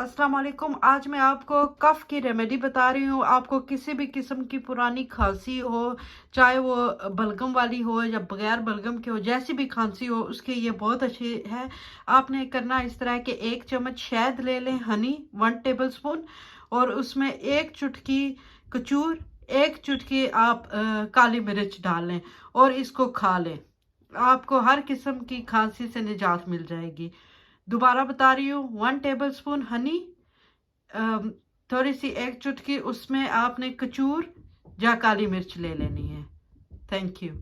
अस्सलाम वालेकुम। आज मैं आपको कफ़ की रेमेडी बता रही हूँ। आपको किसी भी किस्म की पुरानी खांसी हो, चाहे वो बलगम वाली हो या बगैर बलगम के हो, जैसी भी खांसी हो उसके ये बहुत अच्छी है। आपने करना इस तरह के 1 चम्मच शहद ले लें, हनी 1 टेबलस्पून, और उसमें 1 चुटकी कचूर, 1 चुटकी आप काली मिर्च डाल लें और इसको खा लें। आपको हर किस्म की खांसी से निजात मिल जाएगी। दोबारा बता रही हूँ, 1 टेबलस्पून हनी, थोड़ी सी 1 चुटकी उसमें आपने कचूर या काली मिर्च ले लेनी है। Thank you.